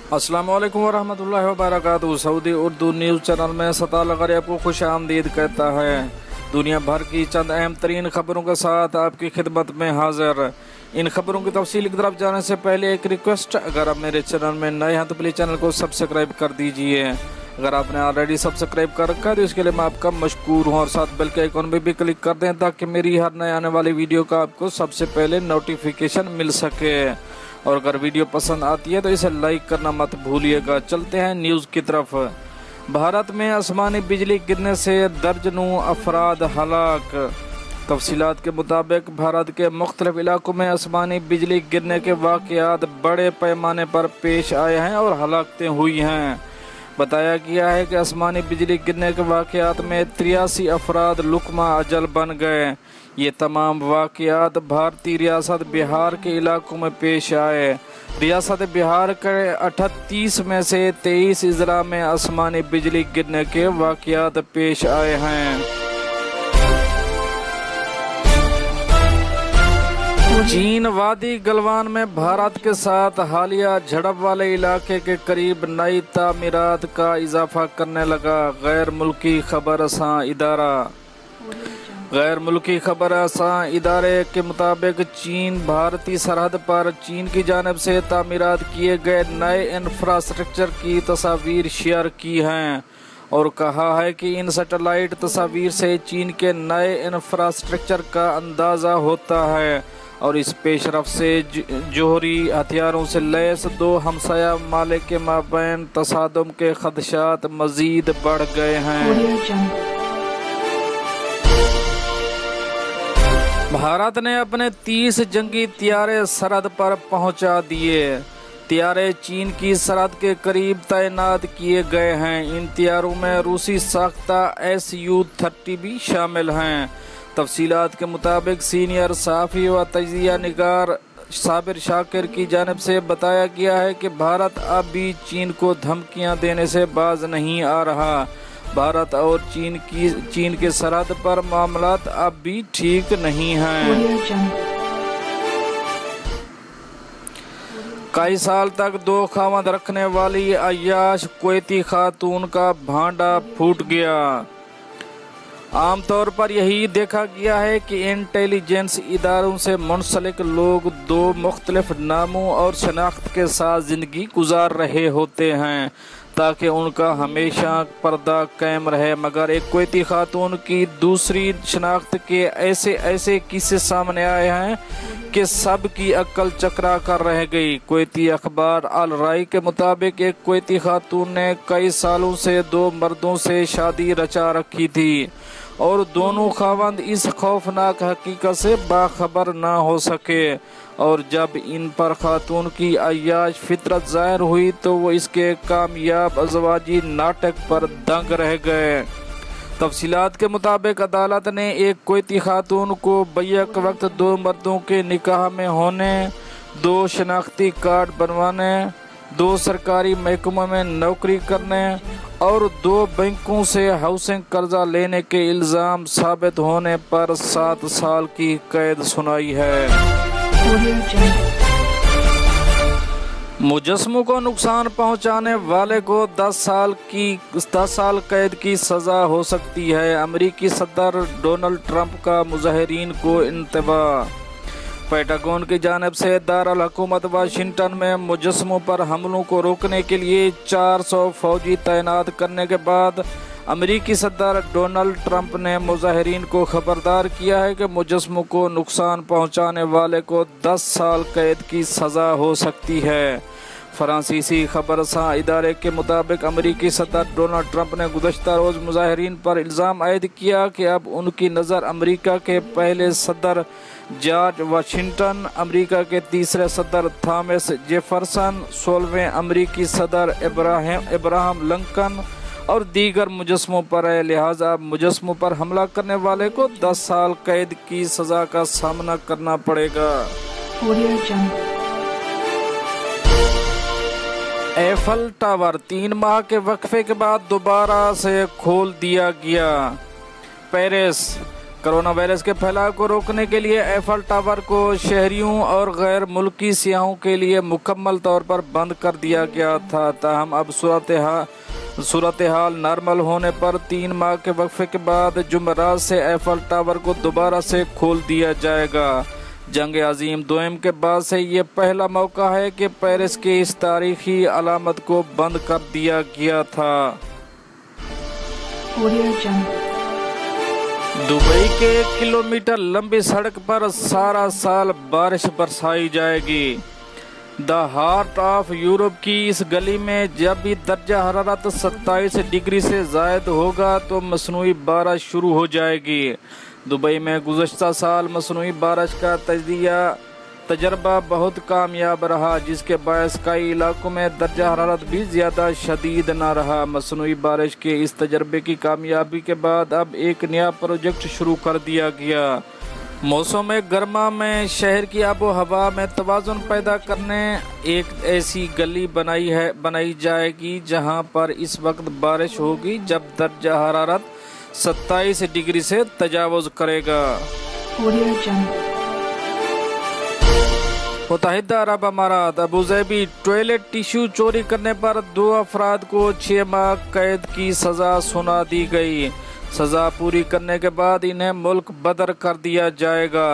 अस्सलाम वालेकुम वरहमतुल्लाहि वबरकातुहू। सऊदी उर्दू न्यूज़ चैनल में सताल गरी आपको खुश आमदीद कहता है। दुनिया भर की चंद अहम तरीन खबरों के साथ आपकी खिदमत में हाजिर। इन खबरों की तफसील की तरफ जाने से पहले एक रिक्वेस्ट, अगर आप मेरे चैनल में नए हैं तो प्लीज़ चैनल को सब्सक्राइब कर दीजिए। अगर आपने ऑलरेडी सब्सक्राइब कर रखा है तो इसके लिए मैं आपका मशकूर हूँ, और साथ बेल के आइकॉन पे भी क्लिक कर दें ताकि मेरी हर नए आने वाली वीडियो का आपको सबसे पहले नोटिफिकेशन मिल सके। और अगर वीडियो पसंद आती है तो इसे लाइक करना मत भूलिएगा। चलते हैं न्यूज़ की तरफ। भारत में आसमानी बिजली गिरने से दर्जनों अफराद हलाक। तफसीलात के मुताबिक भारत के मुख्तलिफ इलाकों में आसमानी बिजली गिरने के वाक़यात बड़े पैमाने पर पेश आए हैं और हलाकतें हुई हैं। बताया गया है कि आसमानी बिजली गिरने के वाक़यात में 83 अफराद लुकमा अजल बन गए। ये तमाम वाक़यात भारतीय रियासत बिहार के इलाकों में पेश आए। रियासत बिहार के 38 में से 23 अजला में आसमानी बिजली गिरने के वाक़यात पेश आए हैं। चीन वादी गलवान में भारत के साथ हालिया झड़प वाले इलाके के करीब नई तामीरात का इजाफा करने लगा। गैर मुल्की खबर असां इदारे के मुताबिक चीन भारतीय सरहद पर चीन की जानिब से तामीरात किए गए नए इंफ्रास्ट्रक्चर की तस्वीर शेयर की हैं और कहा है कि इन सैटेलाइट तस्वीर से चीन के नए इंफ्रास्ट्रक्चर का अंदाज़ा होता है और इस पेशरफ से जोहरी हथियारों से लैस दो हमसाया मालिक के माबैन तसादुम के खदशात मजीद बढ़ गए हैं। भारत ने अपने 30 जंगी त्यारे सरहद पर पहुंचा दिए। त्यारे चीन की सरहद के करीब तैनात किए गए हैं। इन त्यारों में रूसी साख्ता Su-30 भी शामिल हैं। तफसीलात के मुताबिक सीनियर सहाफ़ी व तजिया निगार साबिर शाकिर की जानिब से बताया गया है कि भारत अब भी चीन को धमकियां देने से बाज नहीं आ रहा। भारत और चीन के सरहद पर मामलात अब भी ठीक नहीं हैं। कई साल तक दो खावंद रखने वाली अय्याश कुवैती खातून का भांडा फूट गया। आमतौर पर यही देखा गया है कि इंटेलिजेंस इदारों से मुंसलिक लोग दो मुख्तलिफ नामों और शनाख्त के साथ ज़िंदगी गुजार रहे होते हैं ताकि उनका हमेशा पर्दा कायम रहे, मगर एक कुवैती खातून की दूसरी शनाख्त के ऐसे किस्से सामने आए हैं कि सब की अक्ल चकरा कर रह गई। कुवैती अखबार अल राय के मुताबिक एक कुवैती खातून ने कई सालों से दो मर्दों से शादी रचा रखी थी और दोनों खावंद इस खौफनाक हकीकत से बाखबर ना हो सके, और जब इन पर खातून की अय्याश फितरत ज़ाहिर हुई तो वो इसके कामयाब अज़वाजी नाटक पर दंग रह गए। तफसीलात के मुताबिक अदालत ने एक कुवैती खातून को बैक वक्त दो मर्दों के निकाह में होने, दो शनाख्ती कार्ड बनवाने, दो सरकारी महकमों में नौकरी करने और दो बैंकों से हाउसिंग कर्जा लेने के इल्ज़ाम साबित होने पर 7 साल की कैद सुनाई है। मुजस्मों को नुकसान पहुंचाने वाले को 10 साल कैद की सजा हो सकती है। अमेरिकी सदर डोनाल्ड ट्रंप का मुजाहिरीन को इंतबाह। पेंटागन की जानिब से दारुल हुकूमत वाशिंगटन में मुजस्मों पर हमलों को रोकने के लिए 400 फौजी तैनात करने के बाद अमेरिकी सदर डोनाल्ड ट्रंप ने मुजाहिरीन को खबरदार किया है कि मुजस्मों को नुकसान पहुंचाने वाले को 10 साल कैद की सज़ा हो सकती है। फ्रांसीसी खबरसां इदारे के मुताबिक अमेरिकी सदर डोनाल्ड ट्रंप ने गुज़श्ता रोज़ मुजाहिरीन पर इल्ज़ाम आयद किया कि अब उनकी नज़र अमेरिका के पहले सदर जॉर्ज वाशिंगटन, अमेरिका के तीसरे सदर थॉमस जेफरसन, 16वें अमेरिकी सदर इब्राहिम लिंकन और दीगर मुजस्मों पर है। लिहाजा मुजस्मों पर हमला करने वाले को 10 साल कैद की सजा का सामना करना पड़ेगा। एफल टावर 3 माह के वक्फे के बाद दोबारा से खोल दिया गया। पेरिस कोरोना वायरस के फैलाव को रोकने के लिए एफल टावर को शहरियों और गैर मुल्की सियाहों के लिए मुकम्मल तौर पर बंद कर दिया गया था। ताहम अब सूरत हाल नॉर्मल होने पर 3 माह के वक्फे के बाद जुमेरात से एफल टावर को दोबारा से खोल दिया जाएगा। जंग अजीम दोयम के बाद से ये पहला मौका है कि पेरिस की इस तारीखी अलामत को बंद कर दिया गया था। दुबई के 1 किलोमीटर लंबी सड़क पर सारा साल बारिश बरसाई जाएगी। द हार्ट ऑफ यूरोप की इस गली में जब भी दर्जा हरारत 27 डिग्री से ज़ायद होगा तो मसनूई बारिश शुरू हो जाएगी। दुबई में गुज़श्ता साल मसनूई बारिश का तजर्बा बहुत कामयाब रहा, जिसके बायस कई इलाकों में दर्जा हरारत भी ज़्यादा शदीद न रहा। मसनूई बारिश के इस तजर्बे की कामयाबी के बाद अब एक नया प्रोजेक्ट शुरू कर दिया गया। मौसम गर्मा में शहर की आबो हवा में तवाज़ुन पैदा करने एक ऐसी गली बनाई जाएगी जहां पर इस वक्त बारिश होगी जब दर्जा हरारत 27 डिग्री से तजावुज़ करेगा। मुत्तहिदा अरब अमारात अबूज़ाबी टॉयलेट टिश्यू चोरी करने पर 2 अफराद को 6 माह कैद की सज़ा सुना दी गई। सज़ा पूरी करने के बाद इन्हें मुल्क बदर कर दिया जाएगा।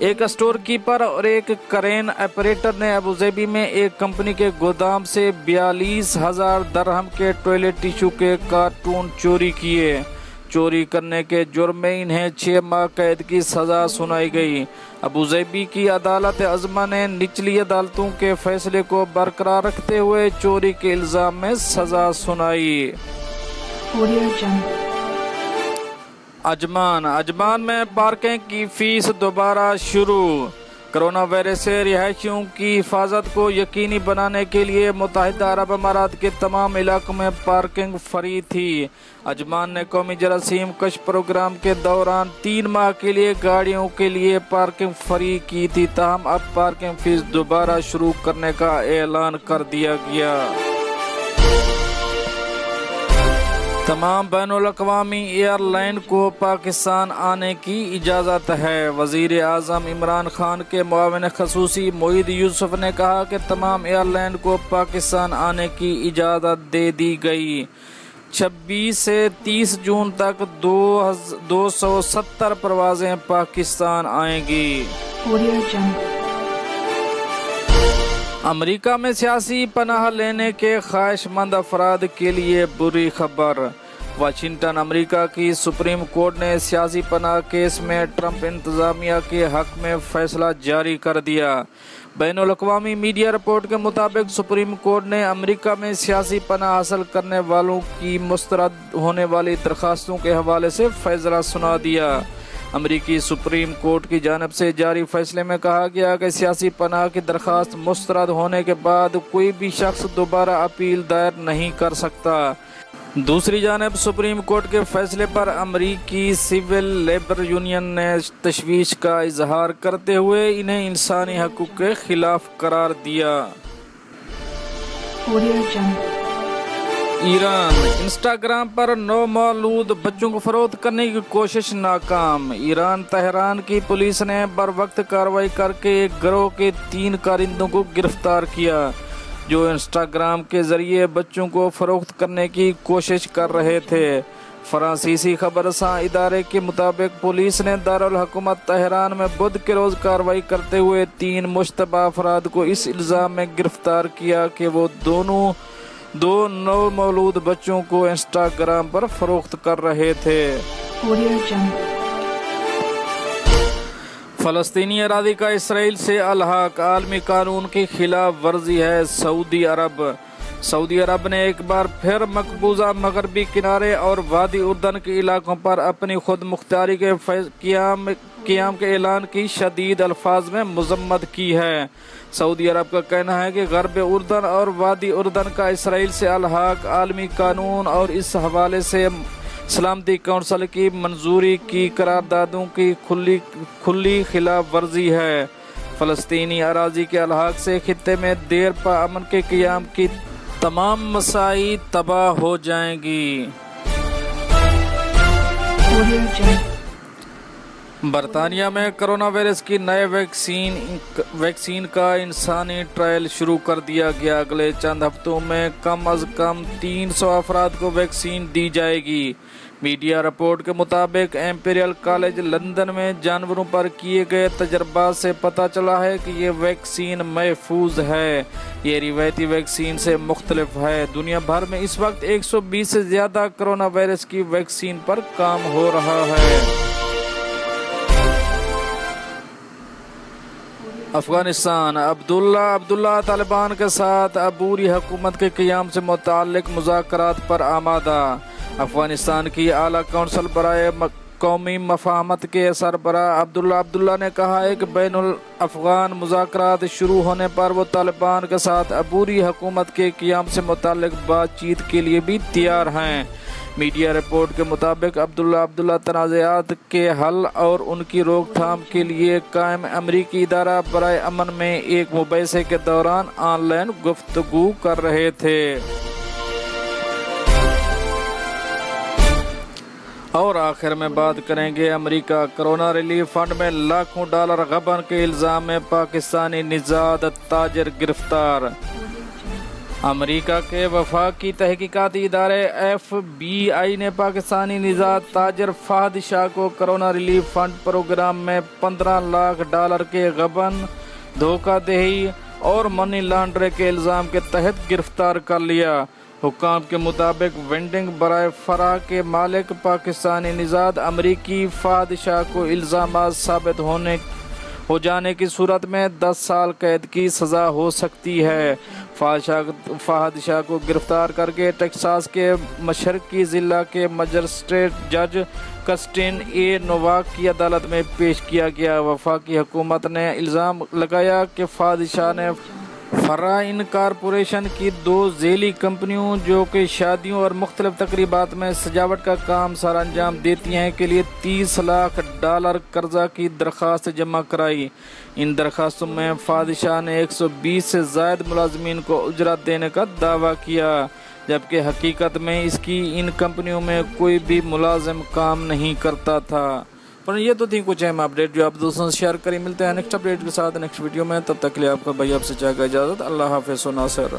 एक स्टोर कीपर और एक क्रेन ऑपरेटर ने अबूज़ाबी में एक कंपनी के गोदाम से 42,000 दरहम के टॉयलेट टिश्यू के कार्टून चोरी किए। चोरी करने के जुर्म में इन्हें 6 माह कैद की सज़ा सुनाई गई। अबूज़ाबी की अदालत अज़मा ने निचली अदालतों के फैसले को बरकरार रखते हुए चोरी के इल्ज़ाम में सज़ा सुनाई। अजमान में पार्किंग की फीस दोबारा शुरू। कोरोना वायरस से रिहायशियों की हिफाजत को यकीनी बनाने के लिए मुत्तहिदा अरब अमारात के तमाम इलाकों में पार्किंग फ्री थी। अजमान ने कौमी जरासीम कश प्रोग्राम के दौरान 3 माह के लिए गाड़ियों के लिए पार्किंग फ्री की थी। ताहम अब पार्किंग फीस दोबारा शुरू करने का ऐलान कर दिया गया। तमाम बैनुल-अक़वामी एयरलाइन को पाकिस्तान आने की इजाज़त है। वज़ीर आज़म इमरान खान के मुआविन ख़ुसूसी मोईद यूसुफ ने कहा कि तमाम एयरलाइन को पाकिस्तान आने की इजाज़त दे दी गई। 26 से 30 जून तक 270 परवाज़ें पाकिस्तान आएंगी। अमेरिका में सियासी पनाह लेने के ख्वाहिशमंद अफराद के लिए बुरी खबर। वाशिंगटन अमेरिका की सुप्रीम कोर्ट ने सियासी पनाह केस में ट्रंप इंतजामिया के हक में फैसला जारी कर दिया। बैनुल-अक़वामी मीडिया रिपोर्ट के मुताबिक सुप्रीम कोर्ट ने अमेरिका में सियासी पनाह हासिल करने वालों की मुस्तरद होने वाली दरखास्तों के हवाले से फैसला सुना दिया। अमेरिकी सुप्रीम कोर्ट की जानिब से जारी फैसले में कहा गया कि सियासी पनाह की दरखास्त मुस्तरद होने के बाद कोई भी शख्स दोबारा अपील दायर नहीं कर सकता। दूसरी जानिब सुप्रीम कोर्ट के फैसले पर अमेरिकी सिविल लेबर यूनियन ने तशवीश का इजहार करते हुए इन्हें इंसानी हकूक़ के खिलाफ करार दिया। ईरान इंस्टाग्राम पर नौमौलूद बच्चों को फरोख्त करने की कोशिश नाकाम। ईरान तेहरान की पुलिस ने बर वक्त कार्रवाई करके एक गिरोह के 3 कारिंदों को गिरफ्तार किया जो इंस्टाग्राम के जरिए बच्चों को फरोख्त करने की कोशिश कर रहे थे। फ्रांसीसी खबरसां इदारे के मुताबिक पुलिस ने दारुल हुकूमत तेहरान में बुध के रोज कार्रवाई करते हुए 3 मुश्तबा अफराद को इस इल्ज़ाम में गिरफ्तार किया कि वो दो नौमौलूद बच्चों को इंस्टाग्राम पर फरोख्त कर रहे थे। फ़लस्तीनी अराज़ी का इसराइल से अलहाक आलमी कानून की खिलाफ वर्जी है। सऊदी अरब ने एक बार फिर मकबूजा मगरबी किनारे और वादी उर्दन के इलाकों पर अपनी खुद मुख्तारी के क़याम के ऐलान की शदीद अल्फाज में मज़म्मत की है। सऊदी अरब का कहना है कि गरब उर्दन और वादी उर्दन का इसराइल से अलहाक आलमी कानून और इस हवाले से सलामती कौंसिल की मंजूरी की करारदादों की खुली खिलाफ वर्जी है। फ़लस्तीनी अराज़ी के अलहाक से खित्ते में देर पा अमन के क़याम की तमाम मसाई तबाह हो जाएंगी। برطانیہ میں کرونا وائرس کی نئے ویکسین کا انسانی ٹرائل شروع کر دیا گیا۔ اگلے چند ہفتوں میں کم از کم 300 افراد کو ویکسین دی جائے گی۔ میڈیا رپورٹ کے مطابق امپیریل کالج لندن میں جانوروں پر کیے گئے تجربات سے پتہ چلا ہے کہ یہ ویکسین محفوظ ہے۔ یہ روایتی ویکسین سے مختلف ہے۔ دنیا بھر میں اس وقت 120 سے زیادہ کرونا وائرس کی ویکسین پر کام ہو رہا ہے۔ افغانستان عبداللہ طالبان کے ساتھ عبوری حکومت کے قیام سے متعلق مذاکرات پر آمادہ۔ افغانستان کی اعلیٰ کونسل برائے قومی مفاہمت کے سربراہ عبداللہ نے کہا ہے کہ بین الافغان مذاکرات شروع ہونے پر وہ طالبان کے ساتھ عبوری حکومت کے قیام سے متعلق بات چیت کے لیے بھی تیار ہیں۔ میڈیا رپورٹ کے مطابق عبداللہ تنازعات کے حل اور ان کی روک تھام کے لیے قائم امریکی ادارہ برائے امن میں ایک مباحثے کے دوران آن لائن گفتگو کر رہے تھے۔ اور آخر میں بات کریں گے امریکہ کرونا ریلیف فنڈ میں لاکھوں ڈالر غبن کے الزام میں پاکستانی نژاد تاجر گرفتار۔ امریکہ کے وفاقی تحقیقاتی ادارے FBI نے پاکستانی نژاد تاجر فہد شاہ کو کرونا ریلیف فنڈ پروگرام میں 15 لاکھ ڈالر کے غبن، دھوکہ دہی اور منی لانڈرنگ کے الزام کے تحت گرفتار کر لیا۔ حکام کے مطابق وینڈنگ برائے فرا کے مالک پاکستانی نژاد امریکی فہد شاہ کو الزامات ثابت ہو جانے کی صورت میں 10 سال قید کی سزا ہو سکتی ہے۔ فہد شاہ کو گرفتار کر کے ٹیکساس کے مشرقی ضلع کے مجسٹریٹ جج کرسٹین نوواک کی عدالت میں پیش کیا گیا۔ وفاقی حکومت نے الزام لگایا کہ فہد شاہ نے فرا انکارپوریشن کی 2 ذیلی کمپنیوں جو کہ شادیوں اور مختلف تقریبات میں سجاوٹ کا کام سر انجام دیتی ہیں کے لیے 30 لاکھ ڈالر قرضہ کی درخواست جمع کرائی۔ ان درخواستوں میں فہد شاہ نے 120 سے زائد ملازمین کو اجرت دینے کا دعویٰ کیا، جبکہ حقیقت میں اس کی ان کمپنیوں میں کوئی بھی ملازم کام نہیں کرتا تھا۔ پر یہ تو تھی کچھ اہم اپڈیٹ جو آپ دوستوں سے شیئر کریں۔ ملتے ہیں نیکسٹ اپڈیٹ کے ساتھ نیکسٹ ویڈیو میں، تب تک کے لیے آپ کا بھائی آپ سے چاہے گا اجازت۔ اللہ حافظ و ناصر۔